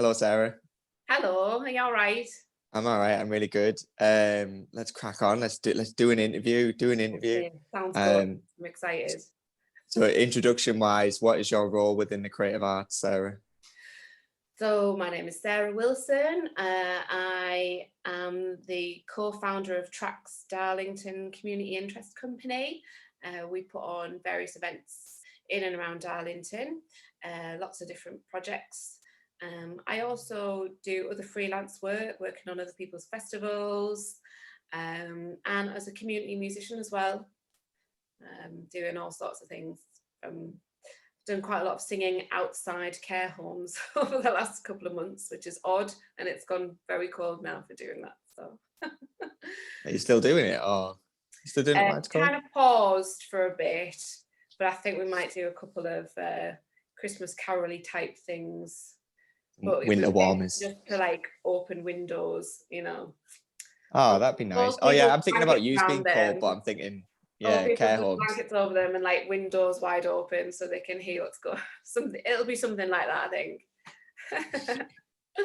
Hello, Sarah. Hello, are you all right? I'm all right. I'm really good. Let's crack on. Let's do an interview. Do an interview. Okay, sounds good. Um, I'm excited. so introduction wise, what is your role within the creative arts, Sarah? So, my name is Sarah Wilson. I am the co-founder of Tracks Darlington Community Interest Company. We put on various events in and around Darlington, lots of different projects. I also do other freelance work, working on other people's festivals, and as a community musician as well, doing all sorts of things. Done quite a lot of singing outside care homes over the last couple of months, which is odd, and it's gone very cold now for doing that. So Are you still doing it, or you still doing it while it's cold? kind of paused for a bit, but I think we might do a couple of Christmas caroly type things. But it was Winter warmers. just to like open windows, you know. Oh, that'd be nice. Most Oh yeah, people I'm put thinking about blankets you around being cold, them. but I'm thinking, Or yeah, people care put homes. blankets over them and like windows wide open so they can hear what's going. Something. It'll be something like that, I think.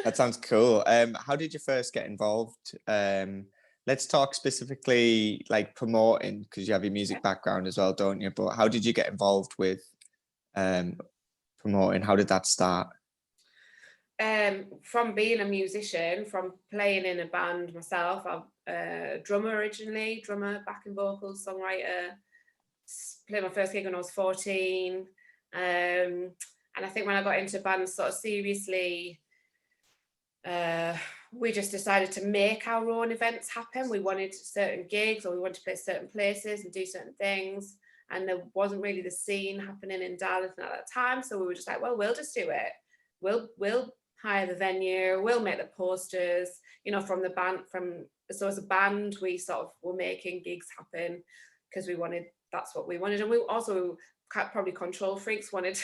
That sounds cool. How did you first get involved? Let's talk specifically like promoting because you have your music background as well, don't you? But how did you get involved with um promoting? How did that start? From being a musician, from playing in a band myself, I'm a drummer originally, drummer, backing vocals, songwriter. Played my first gig when I was 14. And I think when I got into bands sort of seriously, we just decided to make our own events happen. We wanted certain gigs or we wanted to play certain places and do certain things. And there wasn't really the scene happening in Darlington at that time. So we were just like, well, we'll just do it. We'll hire the venue, we'll make the posters, from the band, so as a band, we sort of were making gigs happen because that's what we wanted. And we also probably control freaks wanted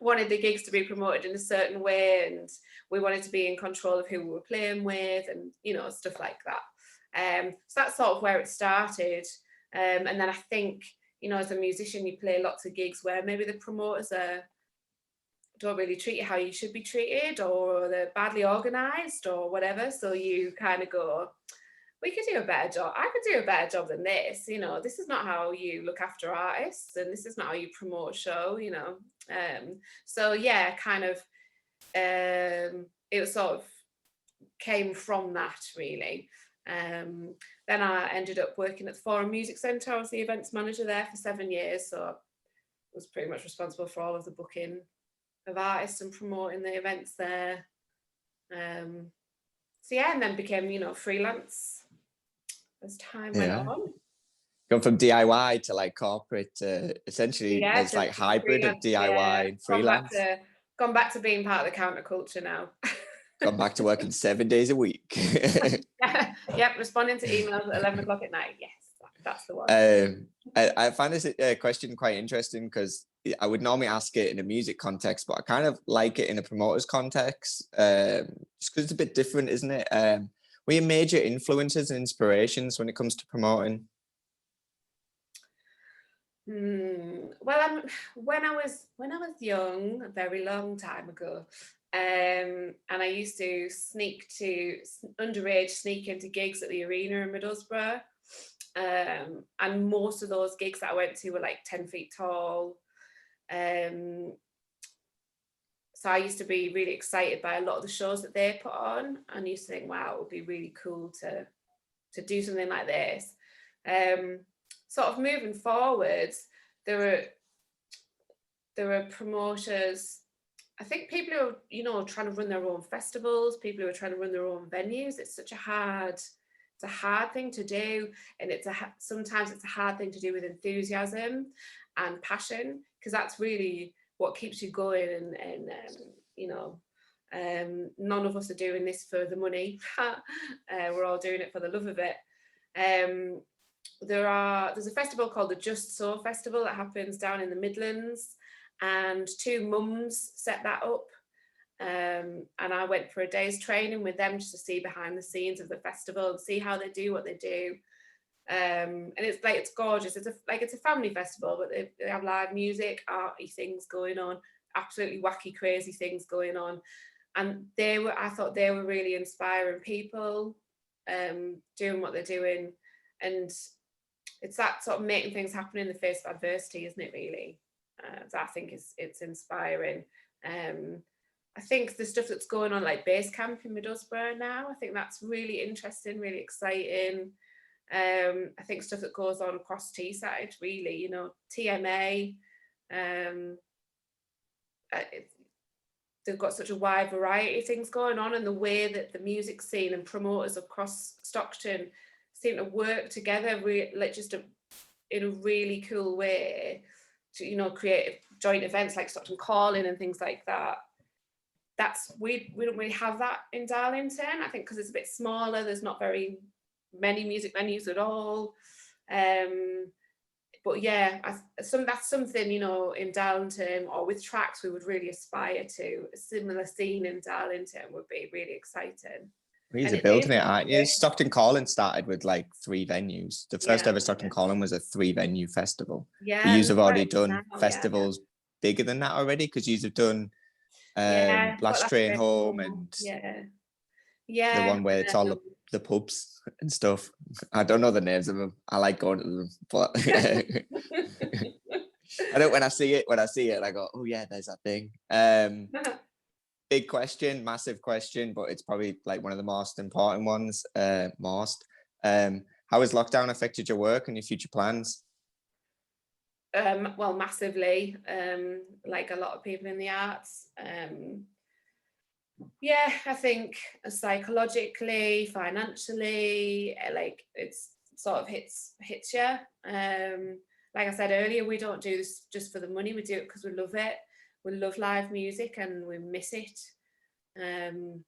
wanted the gigs to be promoted in a certain way, and we wanted to be in control of who we were playing with and stuff like that. So that's sort of where it started. And then I think as a musician you play lots of gigs where maybe the promoters don't really treat you how you should be treated, or they're badly organized or whatever, so you kind of go, we could do a better job. I could do a better job than this. This is not how you look after artists, and this is not how you promote a show. So yeah, kind of, it was sort of came from that really. Then I ended up working at the Forum Music Centre. I was the events manager there for 7 years, so I was pretty much responsible for all of the booking of artists and promoting the events there. So yeah, and then became freelance as time went on. Going from DIY to like corporate, essentially it's like hybrid of DIY and freelance. Gone back to being part of the counterculture now. Gone back to working 7 days a week. Yep, responding to emails at 11 o'clock at night. Yes, that's the one. I find this question quite interesting because I would normally ask it in a music context, but I kind of like it in a promoter's context, just because it's a bit different, isn't it? Were your major influences and inspirations when it comes to promoting? Well, when I was young, a very long time ago, and I used to underage sneak into gigs at the Arena in Middlesbrough, and most of those gigs that I went to were like 10 feet tall. So I used to be really excited by a lot of the shows that they put on, and used to think, wow, it would be really cool to do something like this. Sort of moving forwards, there were promoters. I think people who are, trying to run their own festivals, people who are trying to run their own venues. It's a hard thing to do, and sometimes it's a hard thing to do with enthusiasm and passion, because that's really what keeps you going. And none of us are doing this for the money. We're all doing it for the love of it. There's a festival called the Just So Festival that happens down in the Midlands, and two mums set that up. And I went for a day's training with them just to see behind the scenes of the festival and see how they do what they do. And it's gorgeous. It's a family festival, but they have live music, arty things going on, absolutely wacky, crazy things going on. and I thought they were really inspiring people, doing what they're doing, and it's that sort of making things happen in the face of adversity, isn't it, really? So I think it's inspiring. I think the stuff that's going on, like Base Camp in Middlesbrough now, I think that's really interesting, really exciting. I think stuff that goes on across Teesside, really, you know, TMA, they've got such a wide variety of things going on, and the way that the music scene and promoters across Stockton seem to work together, in a really cool way to, you know, create joint events like Stockton Calling and things like that. We don't really have that in Darlington, I think, because it's a bit smaller. There's not very many music venues at all. But yeah, that's something, you know, in Darlington or with Tracks we would really aspire to. A similar scene in Darlington would be really exciting. You're building it, aren't you? Stockton Calling started with like 3 venues. The first ever Stockton Calling was a 3-venue festival. Yeah, you have already done festivals bigger than that already, because you have done Last Train Home and the one where it's all the pubs and stuff. I don't know the names of them. I like going to them, but I don't. When I see it, I go, oh yeah, there's that thing. Big question, massive question, but it's probably like one of the most important ones. How has lockdown affected your work and your future plans? Well, massively, like a lot of people in the arts. Yeah, I think psychologically, financially, like it's sort of hits you. Like I said earlier, we don't do this just for the money. We do it because we love it. We love live music and we miss it. You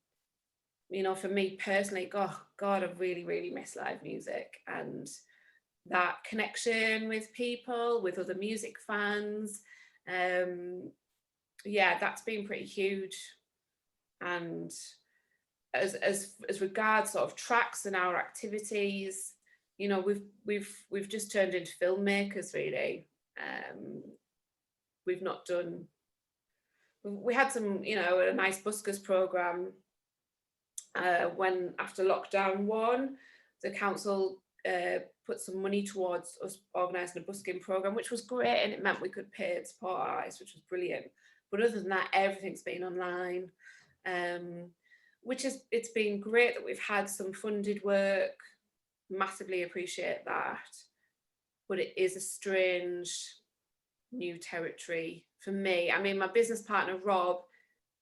know, for me personally, God, I really, really miss live music and that connection with people, with other music fans. Yeah, that's been pretty huge. And as regards sort of Tracks and our activities, you know, we've just turned into filmmakers, really. We've not done. We had some, you know, a nice buskers program when after lockdown 1, the council put some money towards us organising a busking program, which was great, and it meant we could pay and support artists, which was brilliant. But other than that, everything's been online. It's been great that we've had some funded work, massively appreciate that, but it is a strange new territory for me. I mean, my business partner Rob,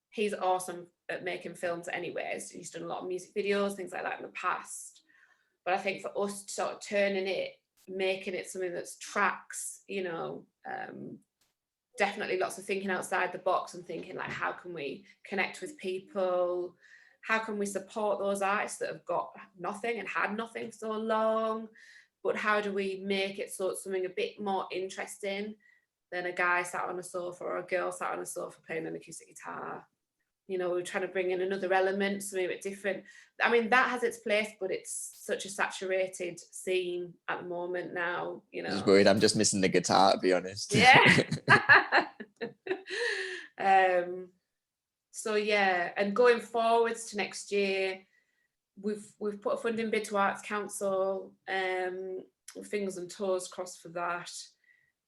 he's awesome at making films anyways. He's done a lot of music videos, things like that in the past, but I think for us sort of making it something that's Tracks, you know, definitely lots of thinking outside the box and thinking like, how can we connect with people? How can we support those artists that have got nothing and had nothing so long? But how do we make it so it's something a bit more interesting than a guy sat on a sofa or a girl sat on a sofa playing an acoustic guitar? You know, we're trying to bring in another element, something a bit different. I mean, that has its place, but it's such a saturated scene at the moment now, you know. I'm just worried I'm just missing the guitar, to be honest. Yeah. So yeah, and going forwards to next year, we've put a funding bid to Arts Council, fingers and toes crossed for that.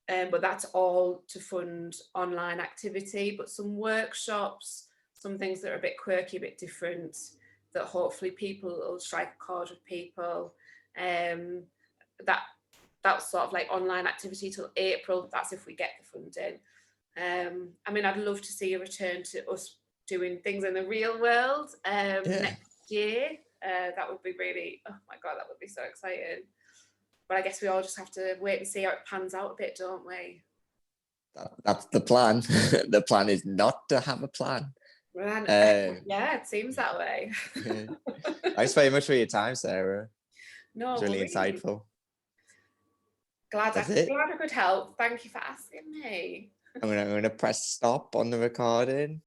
But that's all to fund online activity, but some workshops, some things that are a bit quirky, a bit different, that hopefully people will strike a chord with people. That's sort of like online activity till April. That's if we get the funding. I mean, I'd love to see a return to us doing things in the real world next year. That would be really, oh my God, that would be so exciting. But I guess we all just have to wait and see how it pans out a bit, don't we? That's the plan. The plan is not to have a plan. Yeah, it seems that way. Thanks very much for your time, Sarah. No, it's really insightful. Glad I could help. Thank you for asking me. I'm gonna press stop on the recording.